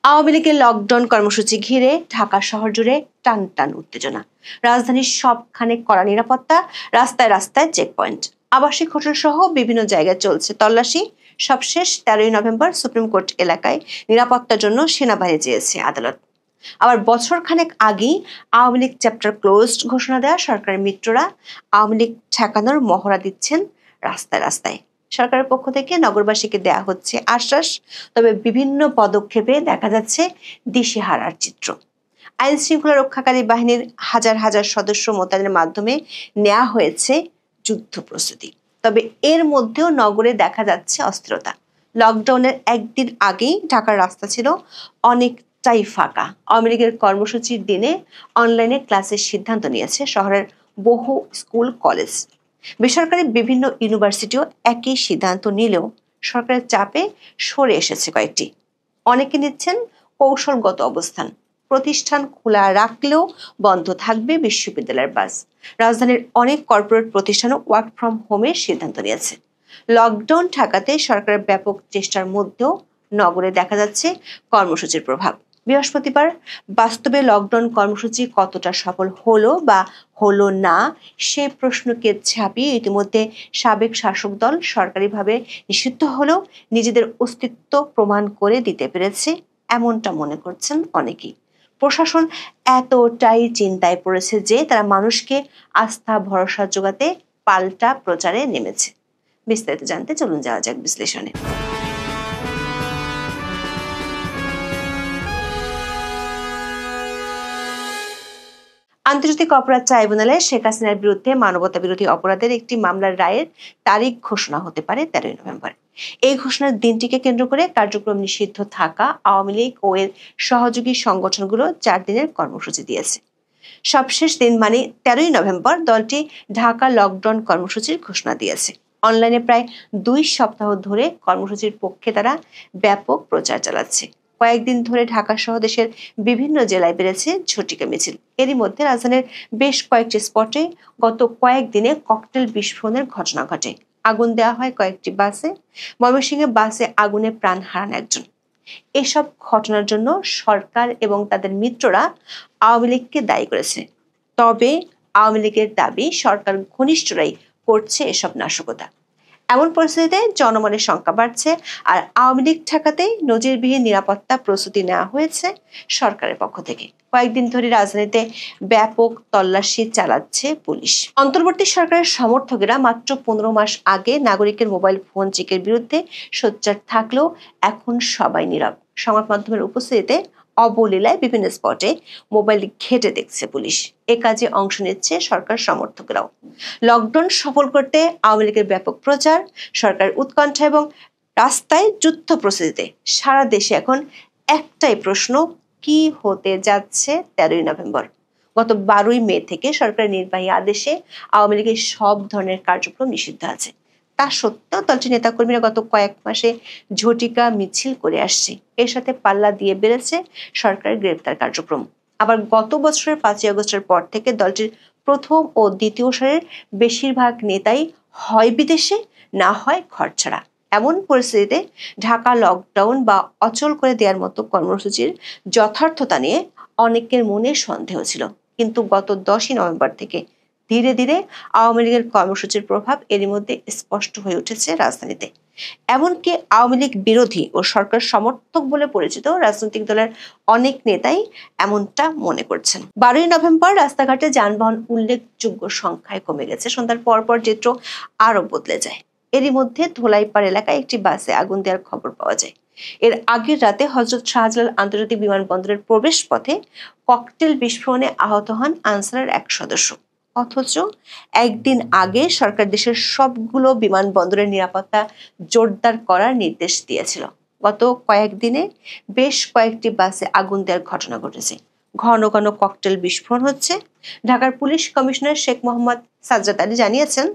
আওয়ামী লীগের লকডাউন কর্মসূচি ঘিরে ঢাকা শহর জুড়ে টান টান উত্তেজনা। রাজধানীর সবখানে কড়া নিরাপত্তা, রাস্তায় রাস্তায় চেকপয়েন্ট, আবাসিক হোটেল সহ বিভিন্ন জায়গায় চলছে তল্লাশি। সবশেষ 13ই নভেম্বর সুপ্রিম কোর্ট এলাকায় নিরাপত্তার জন্য সেনাবাহিনী চেয়েছে আদালত। আবার বছর খানেক আগেই আওয়ামী লীগ চ্যাপ্টার ক্লোজড ঘোষণা দেওয়া সরকারের মিত্ররা আওয়ামী লীগ ঠেকানোর মহড়া দিচ্ছেন রাস্তায় রাস্তায়। সরকারের পক্ষ থেকে নগরবাসীকে দেয়া হচ্ছে আশ্বাস, তবে বিভিন্ন পদক্ষেপে দেখা যাচ্ছে দিশেহারার চিত্র। আইন শৃঙ্খলা রক্ষাকারী বাহিনীর হাজার হাজার সদস্য মোতায়েনের মাধ্যমে নেওয়া হয়েছে যুদ্ধ প্রস্তুতি, তবে এর মধ্যেও নগরে দেখা যাচ্ছে অস্থিরতা। লকডাউনের একদিন আগেই ঢাকার রাস্তা ছিল অনেকটাই ফাঁকা। আওয়ামী লীগের কর্মসূচির দিনে অনলাইনে ক্লাসের সিদ্ধান্ত নিয়েছে শহরের বহু স্কুল কলেজ। বেসরকারি বিভিন্ন ইউনিভার্সিটিও একই সিদ্ধান্ত নিলেও সরকারের চাপে সরে এসেছে কয়েকটি। অনেকে নিচ্ছেন কৌশলগত অবস্থান। প্রতিষ্ঠান খোলা রাখলেও বন্ধ থাকবে বিশ্ববিদ্যালয়ের বাস। রাজধানীর অনেক কর্পোরেট প্রতিষ্ঠানও ওয়ার্ক ফ্রম হোমের সিদ্ধান্ত নিয়েছে। লকডাউন ঠেকাতে সরকারের ব্যাপক চেষ্টার মধ্যেও নগরে দেখা যাচ্ছে কর্মসূচির প্রভাব। বৃহস্পতিবার বাস্তবে লকডাউন কর্মসূচি কতটা সফল হলো বা হলো না সে প্রশ্নকে ছাপিয়ে ইতিমধ্যে সাবেক শাসক দল সরকারিভাবে নিষিদ্ধ হলেও নিজেদের অস্তিত্ব প্রমাণ করে দিতে পেরেছে, এমনটা মনে করছেন অনেকেই। প্রশাসন এতটাই চিন্তায় পড়েছে যে তারা মানুষকে আস্থা ভরসা জোগাতে পাল্টা প্রচারে নেমেছে। বিস্তারিত জানতে চলুন যাওয়া যাক বিশ্লেষণে। আন্তর্জাতিক অপরাধ ট্রাইব্যুনালে শেখ হাসিনার বিরুদ্ধে মানবতা বিরোধী অপরাধের একটি মামলার রায়ের তারিখ ঘোষণা হতে পারে 13ই নভেম্বর। এই ঘোষণার দিনটিকে কেন্দ্র করে কার্যক্রম নিষিদ্ধ থাকা আওয়ামী লীগ ও এর সহযোগী সংগঠনগুলো 4 দিনের কর্মসূচি দিয়েছে। সবশেষ দিন মানে 13ই নভেম্বর দলটি ঢাকা লকডাউন কর্মসূচির ঘোষণা দিয়েছে। অনলাইনে প্রায় 2 সপ্তাহ ধরে কর্মসূচির পক্ষে তারা ব্যাপক প্রচার চালাচ্ছে। কয়েকদিন ধরে ঢাকা সহ দেশের বিভিন্ন জেলায় বেড়েছে ঝটিকা মিছিল। এরই মধ্যে রাজধানীর বেশ কয়েকটি স্পটে গত কয়েকদিনে ককটেল বিস্ফোরণের ঘটনা ঘটে। আগুন দেওয়া হয় কয়েকটি বাসে। ময়মনসিংহে বাসে আগুনে প্রাণ হারান একজন। এসব ঘটনার জন্য সরকার এবং তাদের মিত্ররা আওয়ামী লীগকে দায়ী করেছে। তবে আওয়ামী লীগের দাবি সরকার ঘনিষ্ঠরাই করছে এসব নাশকতা। এমন পরিস্থিতিতে জনমনের শঙ্কা বাড়ছে, আর আওয়ামী লীগ ঠেকাতে নজিরবিহীন নিরাপত্তা প্রস্তুতি নেওয়া হয়েছে সরকারের পক্ষ থেকে। কয়েকদিন ধরে রাজধানীতে ব্যাপক তল্লাশি চালাচ্ছে পুলিশ। অন্তর্বর্তী সরকারের সমর্থকেরা মাত্র 15 মাস আগে নাগরিকের মোবাইল ফোন চেকের বিরুদ্ধে সোচ্চার থাকলেও এখন সবাই নীরব। সংবাদ মাধ্যমের উপস্থিতিতে অবলীলায় বিভিন্ন স্পটে মোবাইল ঘেটে দেখছে পুলিশ। এ কাজে অংশ নিচ্ছে সরকার সমর্থকরাও। লকডাউন সফল করতে আওয়ামী লীগের ব্যাপক প্রচার, সরকারের উৎকণ্ঠা এবং রাস্তায় যুদ্ধ প্রস্তুতিতে সারা দেশে এখন একটাই প্রশ্ন, কি হতে যাচ্ছে 13ই নভেম্বর? গত 12ই মে থেকে সরকারের নির্বাহী আদেশে আওয়ামী লীগের সব ধরনের কার্যক্রম নিষিদ্ধ আছে। তা সত্ত্বেও দলটির নেতাকর্মীরা গত কয়েক মাসে ঝটিকা মিছিল করে আসছে। এর সাথে পাল্লা দিয়ে বেড়েছে সরকারের গ্রেপ্তার কার্যক্রম। আবার গত বছরের 5ই আগস্টের পর থেকে দলটির প্রথম ও দ্বিতীয় সারির বেশিরভাগ নেতাই হয় বিদেশে, না হয় ঘর ছাড়া। এমন পরিস্থিতিতে ঢাকা লকডাউন বা অচল করে দেওয়ার মতো কর্মসূচির যথার্থতা নিয়ে অনেকের মনে সন্দেহ ছিল, কিন্তু গত 10ই নভেম্বর থেকে ধীরে ধীরে আওয়ামী লীগের কর্মসূচির প্রভাব এরই মধ্যে স্পষ্ট হয়ে উঠেছে রাজধানীতে। এমনকি আওয়ামী লীগ বিরোধী ও সরকার সমর্থক বলে পরিচিত রাজনৈতিক দলের অনেক নেতাই এমনটা মনে করছেন। 12ই নভেম্বর রাস্তাঘাটে যানবাহন উল্লেখযোগ্য সংখ্যায় কমে গেছে। সন্ধ্যার পরপর চিত্র আরো বদলে যায়। এরই মধ্যে ধোলাইপাড় এলাকায় একটি বাসে আগুন দেওয়ার খবর পাওয়া যায়। এর আগের রাতে হযরত শাহজালাল আন্তর্জাতিক বিমানবন্দরের প্রবেশ পথে ককটেল বিস্ফোরণে আহত হন আনসারের এক সদস্য। অথচ একদিন আগে সরকার দেশের সবগুলো বিমানবন্দরের নিরাপত্তা জোরদার করার নির্দেশ দিয়েছিল। গত কয়েকদিনে বেশ কয়েকটি বাসে আগুন দেওয়ার ঘটনা ঘটেছে। ঘন ঘন ককটেল বিস্ফোরণ হচ্ছে। ঢাকার পুলিশ কমিশনার শেখ মোহাম্মদ সাজ্জাদ আলী জানিয়েছেন,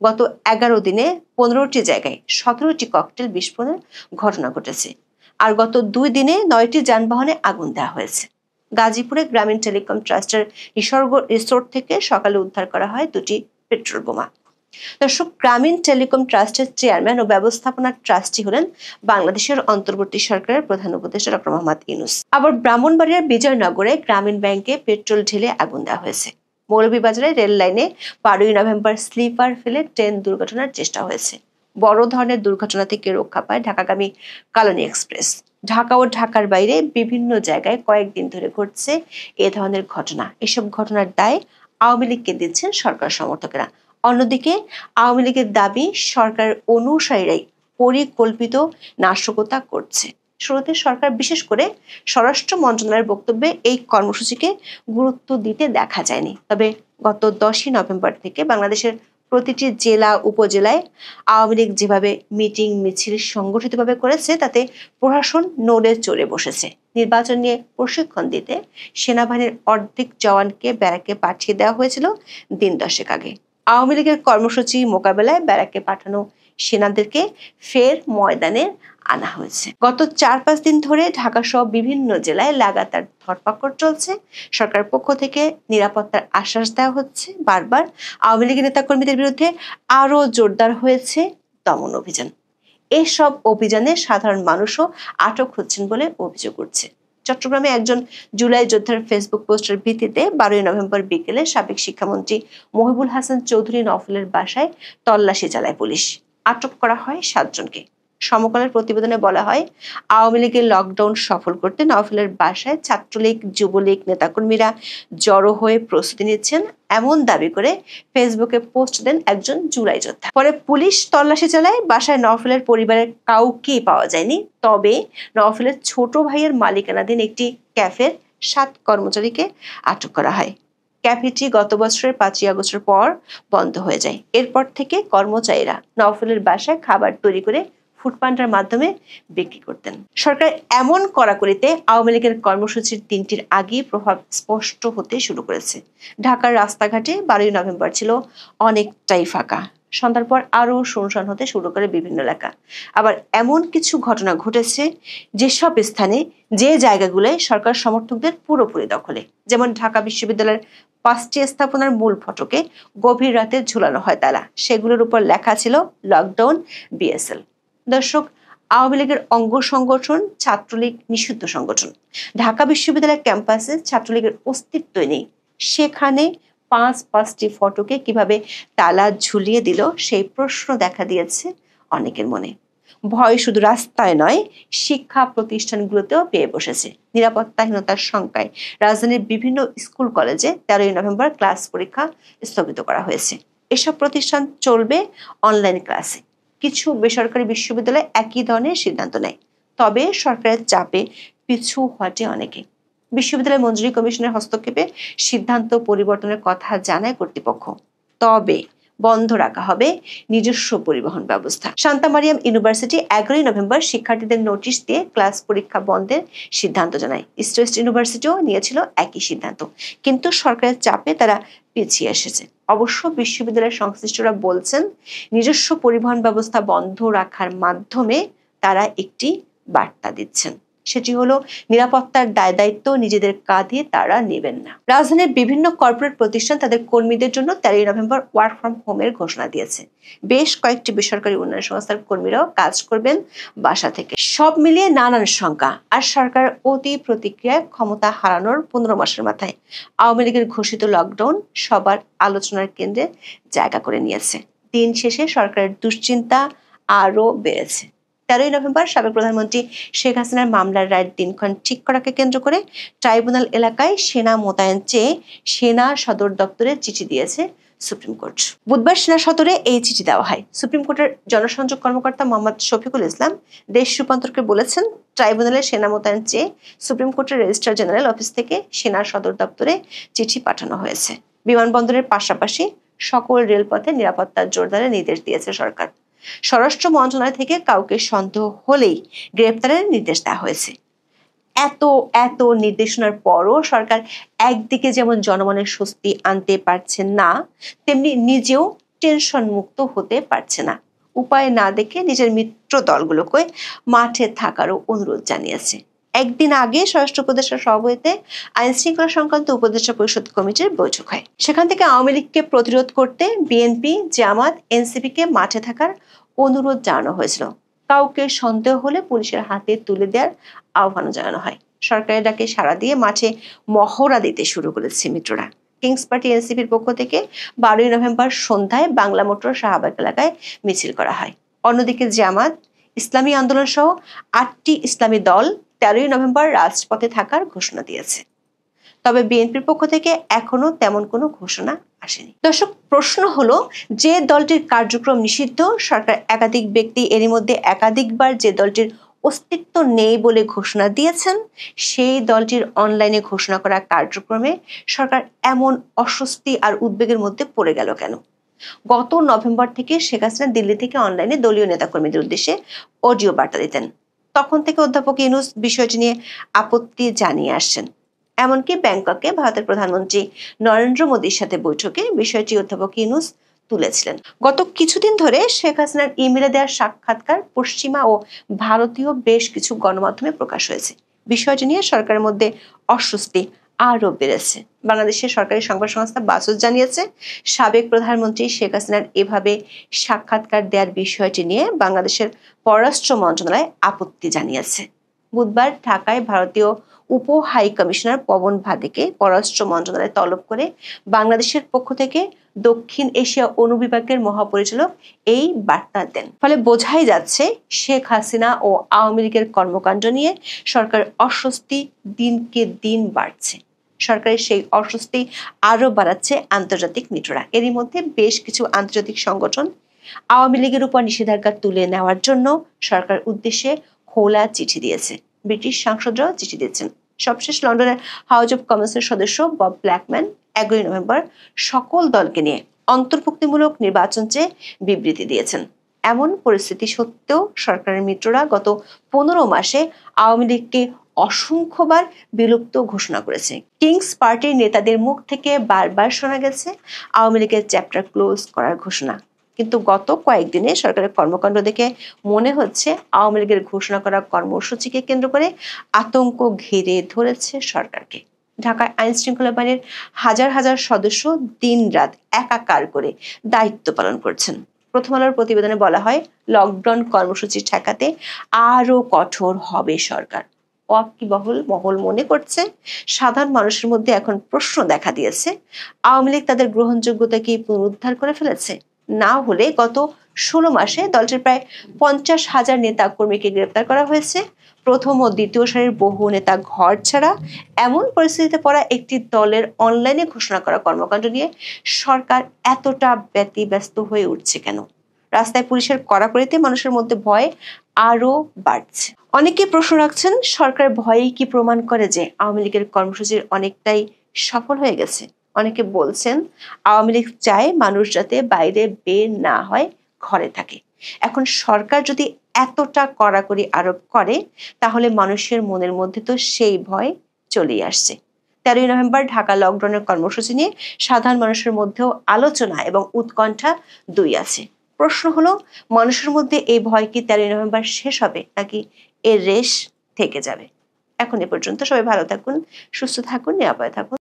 গত 11 দিনে 15টি জায়গায় 17টি ককটেল বিস্ফোরণের ঘটনা ঘটেছে। আর গত 2 দিনে 9টি যানবাহনে আগুন দেওয়া হয়েছে। গাজীপুরে গ্রামীণ টেলিকম ট্রাস্টের নিসর্গ রিসোর্ট থেকে সকালে উদ্ধার করা হয় 2টি পেট্রোল বোমা। দর্শক, গ্রামীণ টেলিকম ট্রাস্টের চেয়ারম্যান ও ব্যবস্থাপনা ট্রাস্টি হলেন বাংলাদেশের অন্তর্বর্তী সরকারের প্রধান উপদেষ্টা ডক্টর মোহাম্মদ ইউনূস। আবার ব্রাহ্মণবাড়িয়ার বিজয়নগরে গ্রামীণ ব্যাংকে পেট্রোল ঢেলে আগুন দেওয়া হয়েছে। মৌলভীবাজারে রেল লাইনে 12ই নভেম্বর স্লিপার ফেলে ট্রেন দুর্ঘটনার চেষ্টা হয়েছে। বড় ধরনের দুর্ঘটনা থেকে রক্ষা পায় ঢাকাগামী কালনী এক্সপ্রেস। ঢাকা ও ঢাকার বাইরে বিভিন্ন জায়গায় কয়েকদিন ধরে ঘটছে এ ধরনের ঘটনা। এসব ঘটনার দায় আওয়ামী লীগকে দিচ্ছেন সরকার সমর্থকেরা। অন্যদিকে আওয়ামী লীগের দাবি সরকার অনুসারীরাই পরিকল্পিত নাশকতা করছে। শুরুতে সরকার, বিশেষ করে স্বরাষ্ট্র মন্ত্রণালয়ের বক্তব্যে এই কর্মসূচিকে গুরুত্ব দিতে দেখা যায়নি। তবে গত 10ই নভেম্বর থেকে বাংলাদেশের প্রতিটি জেলা উপজেলায় আওয়ামী লীগ যেভাবে মিটিং মিছিল সংগঠিতভাবে করেছে, তাতে প্রশাসন নড়ে চড়ে বসেছে। নির্বাচন নিয়ে প্রশিক্ষণ দিতে সেনাবাহিনীর অর্ধেক জওয়ানকে ব্যারাকে পাঠিয়ে দেওয়া হয়েছিল দিন 10 আগে। আওয়ামী লীগের কর্মসূচি মোকাবেলায় ব্যারাকে পাঠানো সেনাদেরকে ফের ময়দানে আনা হয়েছে। গত 4-5 দিন ধরে ঢাকা সহ বিভিন্ন জেলায় লাগাতার ধরপাকড় চলছে। সরকারের পক্ষ থেকে নিরাপত্তার আশ্বাস দেওয়া হচ্ছে। বারবার আওয়ামী লীগের নেতাকর্মীদের বিরুদ্ধে আরো জোরদার হয়েছে দমন অভিযান। এসব অভিযানে সাধারণ মানুষও আটক হচ্ছেন বলে অভিযোগ উঠছে। চট্টগ্রামে একজন জুলাই যোদ্ধার ফেসবুক পোস্টের ভিত্তিতে 12ই নভেম্বর বিকেলে সাবেক শিক্ষামন্ত্রী মহিবুল হাসান চৌধুরী নওফেলের বাসায় তল্লাশি চালায় পুলিশ। আটক করা হয় 7 জনকে। সমকালের প্রতিবেদনে বলা হয়, আওয়ামী লীগের লকডাউন সফল করতে নওফেলের বাসায় ছাত্রলীগ, যুবলীগ নেতাকর্মীরা জড়ো হয়ে প্রস্তুতি নিচ্ছেন এমন দাবি করে ফেসবুকে পোস্ট দেন একজন জুলাই যোদ্ধা। পরে পুলিশ তল্লাশি চালায়। বাসায় নওফেলের পরিবারের কাউকেই পাওয়া যায়নি। তবে নওফেলের ছোট ভাইয়ের মালিকানাধীন একটি ক্যাফের 7 কর্মচারীকে আটক করা হয়। ক্যাফেটি গত বছরের 5ই আগস্টের পর বন্ধ হয়ে যায়। এরপর থেকে কর্মচারীরা নওফেলের বাসায় খাবার তৈরি করে ফুডপান্ডার মাধ্যমে বিক্রি করতেন। সরকার এমন কড়াকড়িতে আওয়ামী লীগের কর্মসূচির দিনটির আগেই প্রভাব স্পষ্ট হতে শুরু করেছে। ঢাকার রাস্তাঘাটে 12ই নভেম্বর ছিল অনেকটাই ফাঁকা। সন্ধ্যার পর আরো শুনশান হতে শুরু করে বিভিন্ন এলাকা। আবার এমন কিছু ঘটনা ঘটেছে যেসব স্থানে, যে জায়গাগুলোয় সরকার সমর্থকদের পুরোপুরি দখলে। যেমন ঢাকা বিশ্ববিদ্যালয়ের 5টি স্থাপনার মূল ফটকে গভীর রাতে ঝুলানো হয় তালা। সেগুলোর উপর লেখা ছিল লকডাউন বিএসএল। দর্শক, আওয়ামী লীগের অঙ্গ সংগঠন ছাত্রলীগ নিষিদ্ধ সংগঠন। ঢাকা বিশ্ববিদ্যালয়ের ক্যাম্পাসে ছাত্রলীগের অস্তিত্বই নেই। সেখানে 5টি ফটকে কিভাবে তালা ঝুলিয়ে দিল, সেই প্রশ্ন দেখা দিয়েছে অনেকের মনে। ভয় শুধু রাস্তায় নয়, শিক্ষা প্রতিষ্ঠানগুলোতেও পেয়ে বসেছে। নিরাপত্তাহীনতার শঙ্কায় রাজধানীর বিভিন্ন স্কুল কলেজে 13ই নভেম্বর ক্লাস পরীক্ষা স্থগিত করা হয়েছে। এসব প্রতিষ্ঠান চলবে অনলাইন ক্লাসে। কিছু বেসরকারি বিশ্ববিদ্যালয় একই ধরনের সিদ্ধান্ত নেয়। তবে সরকারের চাপে পিছু হটে অনেকে। বিশ্ববিদ্যালয় মঞ্জুরি কমিশনের হস্তক্ষেপে সিদ্ধান্ত পরিবর্তনের কথা জানায় কর্তৃপক্ষ। তবে বন্ধ রাখা হবে নিজস্ব পরিবহন ব্যবস্থা। শান্তা মারিয়াম ইউনিভার্সিটি 11ই নভেম্বর শিক্ষার্থীদের নোটিশ দিয়ে ক্লাস পরীক্ষা বন্ধের সিদ্ধান্ত জানায়। ইস্ট ওয়েস্ট ইউনিভার্সিটিও নিয়েছিল একই সিদ্ধান্ত, কিন্তু সরকারের চাপে তারা পিছিয়ে এসেছে। অবশ্য বিশ্ববিদ্যালয়ের সংশ্লিষ্টরা বলছেন, নিজস্ব পরিবহন ব্যবস্থা বন্ধ রাখার মাধ্যমে তারা একটি বার্তা দিচ্ছেন। সেটি হলো, নিরাপত্তার দায় দায়িত্ব নিজেদের কাঁধে তারা নেবেন না। রাজধানীর বিভিন্ন কর্পোরেট প্রতিষ্ঠান তাদের কর্মীদের জন্য 13ই নভেম্বর ওয়ার্ক ফ্রম হোমের ঘোষণা দিয়েছে। বেশ কয়েকটি বেসরকারি উন্নয়ন সংস্থার কর্মীরাও কাজ করবেন বাসা থেকে। সব মিলিয়ে নানান শঙ্কা। আর সরকার অতি প্রতিক্রিয়ায় ক্ষমতা হারানোর 15 মাসের মাথায় আওয়ামী লীগের ঘোষিত লকডাউন সবার আলোচনার কেন্দ্রে জায়গা করে নিয়েছে। দিন শেষে সরকারের দুশ্চিন্তা আরো বেড়েছে। 13ই নভেম্বর সাবেক প্রধানমন্ত্রী শেখ হাসিনার মামলার রায়ের দিনক্ষণ ঠিক করাকে কেন্দ্র করে ট্রাইব্যুনাল এলাকায় সেনা মোতায়েন চেয়ে সেনা সদর দপ্তরে চিঠি দিয়েছে সুপ্রিম কোর্ট। বুধবার সেনা সদরে এই চিঠি দেওয়া হয়। সুপ্রিম কোর্টের জনসংযোগ কর্মকর্তা মোহাম্মদ শফিকুল ইসলাম দেশ রূপান্তরকে বলেছেন, ট্রাইব্যুনালে সেনা মোতায়েন চেয়ে সুপ্রিম কোর্টের রেজিস্ট্রার জেনারেল অফিস থেকে সেনা সদর দপ্তরে চিঠি পাঠানো হয়েছে। বিমানবন্দরের পাশাপাশি সকল রেলপথে নিরাপত্তা জোরদারের নির্দেশ দিয়েছে সরকার। স্বরাষ্ট্র মন্ত্রণালয় থেকে কাউকে সন্দেহ হলেই গ্রেপ্তারের নির্দেশ দেওয়া হয়েছে। এত নির্দেশনার পরও সরকার একদিকে যেমন জনমনের স্বস্তি আনতে পারছে না, তেমনি নিজেও টেনশন মুক্ত হতে পারছে না। উপায় না দেখে নিজের মিত্র দলগুলোকে মাঠে থাকারও অনুরোধ জানিয়েছে। একদিন আগে স্বরাষ্ট্র উপদেষ্টার সভাপতিত্বে আইন শৃঙ্খলা সংক্রান্ত উপদেষ্টা পরিষদ কমিটির বৈঠক হয়। সেখান থেকে আওয়ামী লীগকে প্রতিরোধ করতে বিএনপি, জামাত, এনসিপিকে মাঠে থাকার অনুরোধ জানানো হয়েছিল। কাউকে সন্দেহ হলে পুলিশের হাতে তুলে দেওয়ার আহ্বানও জানানো হয়। সরকারের ডাকে সাড়া দিয়ে মাঠে মহড়া দিতে শুরু করেছে মিত্ররা। কিংস পার্টি এনসিপির পক্ষ থেকে 12ই নভেম্বর সন্ধ্যায় বাংলা মোটর শাহবাগ এলাকায় মিছিল করা হয়। অন্যদিকে জামাত, ইসলামী আন্দোলন সহ 8টি ইসলামী দল 13ই নভেম্বর রাজপথে থাকার ঘোষণা দিয়েছে। তবে বিএনপির পক্ষ থেকে এখনো তেমন কোনো ঘোষণা আসেনি। দর্শক, প্রশ্ন হলো, যে দলটির কার্যক্রম নিষিদ্ধ, সরকার একাধিক ব্যক্তি এরই মধ্যে একাধিকবার যে দলটির অস্তিত্ব নেই বলে ঘোষণা দিয়েছেন, সেই দলটির অনলাইনে ঘোষণা করা কার্যক্রমে সরকার এমন অস্বস্তি আর উদ্বেগের মধ্যে পড়ে গেল কেন? গত নভেম্বর থেকে শেখ হাসিনা দিল্লি থেকে অনলাইনে দলীয় নেতাকর্মীদের উদ্দেশ্যে অডিও বার্তা দিতেন। তখন থেকে অধ্যাপক ইউনূস বিষয়টি নিয়ে আপত্তি জানিয়ে আসছেন। এমনকি ব্যাংককে ভারতের প্রধানমন্ত্রী নরেন্দ্র মোদীর সাথে বৈঠকে বিষয়টি অধ্যাপক ইউনূস তুলেছিলেন। গত কিছুদিন ধরে শেখ হাসিনার ইমেলে দেওয়া সাক্ষাৎকার পশ্চিমা ও ভারতীয় বেশ কিছু গণমাধ্যমে প্রকাশ হয়েছে। বিষয়টি নিয়ে সরকারের মধ্যে অস্বস্তি আরও বেড়েছে। বাংলাদেশের সরকারি সংবাদ সংস্থা বাসুস জানিয়েছে, সাবেক প্রধানমন্ত্রী শেখ হাসিনার এভাবে সাক্ষাৎকার দেওয়ার বিষয়টি নিয়ে বাংলাদেশের পররাষ্ট্র মন্ত্রণালয় আপত্তি জানিয়েছে। বুধবার ঢাকায় ভারতীয় উপ হাই কমিশনার পবন ভাদেকে পররাষ্ট্র মন্ত্রণালয় তলব করে বাংলাদেশের পক্ষ থেকে দক্ষিণ এশিয়া অনুবিভাগের মহাপরিচালক এই বার্তা দেন। ফলে বোঝাই যাচ্ছে, শেখ হাসিনা ও আওয়ামী লীগের কর্মকাণ্ড নিয়ে সরকার অস্বস্তি দিনকে দিন বাড়ছে। সরকারের সেই অস্বস্তি আরো বাড়াচ্ছে আন্তর্জাতিক মিত্ররা। এরই মধ্যে বেশ কিছু আন্তর্জাতিক সংগঠন আওয়ামী লীগের উপর নিষেধাজ্ঞা তুলে নেওয়ার জন্য সরকার উদ্দেশ্যে খোলা চিঠি দিয়েছে। ব্রিটিশ সাংসদরাও চিঠি দিয়েছেন। সবশেষ লন্ডনের হাউস অব কমন্সের সদস্য বব ব্ল্যাকম্যান 11ই নভেম্বর সকল দলকে নিয়ে অন্তর্ভুক্তিমূলক নির্বাচন চেয়ে বিবৃতি দিয়েছেন। এমন পরিস্থিতি সত্ত্বেও সরকারের মিত্ররা গত 15 মাসে আওয়ামী লীগকে অসংখ্যবার বিলুপ্ত ঘোষণা করেছে। কিংস পার্টির নেতাদের মুখ থেকে বারবার শোনা গেছে আওয়ামী লীগের চ্যাপ্টার ক্লোজ করার ঘোষণা। কিন্তু গত কয়েকদিনে সরকারের কর্মকাণ্ড দেখে মনে হচ্ছে আওয়ামী লীগের ঘোষণা করা কর্মসূচিকে কেন্দ্র করে আতঙ্ক ঘিরে ধরেছে সরকারকে। ঢাকায় আইন শৃঙ্খলা বাহিনীর হাজার হাজার সদস্য দিনরাত একাকার করে দায়িত্ব পালন করছেন। প্রথম আলোর প্রতিবেদনে বলা হয়, লকডাউন কর্মসূচি ঠেকাতে আরো কঠোর হবে সরকার। ওয়াকিবহুল মহল মনে করছে, সাধারণ মানুষের মধ্যে এখন প্রশ্ন দেখা দিয়েছে, আওয়ামী লীগ তাদের গ্রহণযোগ্যতা কি পুনরুদ্ধার করে ফেলেছে? না হলে গত 16 মাসে দলটির প্রায় 50,000 নেতা কর্মীকে গ্রেপ্তার করা হয়েছে। প্রথম ও দ্বিতীয় সারির বহু নেতা ঘর ছাড়া। এমন পরিস্থিতিতে পড়া একটি দলের অনলাইনে ঘোষণা করা কর্মকাণ্ড নিয়ে সরকার এতটা ব্যতিব্যস্ত হয়ে উঠছে কেন? রাস্তায় পুলিশের কড়াকড়িতে মানুষের মধ্যে ভয় আরো বাড়ছে। অনেকে প্রশ্ন রাখছেন, সরকার ভয়েই কি প্রমাণ করে যে আওয়ামী লীগের কর্মসূচির অনেকটাই সফল হয়ে গেছে? অনেকে বলছেন, আওয়ামী লীগ চায় মানুষ যাতে বাইরে বের না হয়, ঘরে থাকে। এখন সরকার যদি এতটা কড়াকড়ি আরোপ করে, তাহলে মানুষের মনের মধ্যে তো সেই ভয় চলেই আসছে। 13ই নভেম্বর ঢাকা লকডাউনের কর্মসূচি নিয়ে সাধারণ মানুষের মধ্যেও আলোচনা এবং উৎকণ্ঠা দুই আছে। প্রশ্ন হলো, মানুষের মধ্যে এই ভয় কি 13ই নভেম্বর শেষ হবে, নাকি এর রেশ থেকে যাবে? এখন এ পর্যন্ত। সবাই ভালো থাকুন, সুস্থ থাকুন, নিরাপদে থাকুন।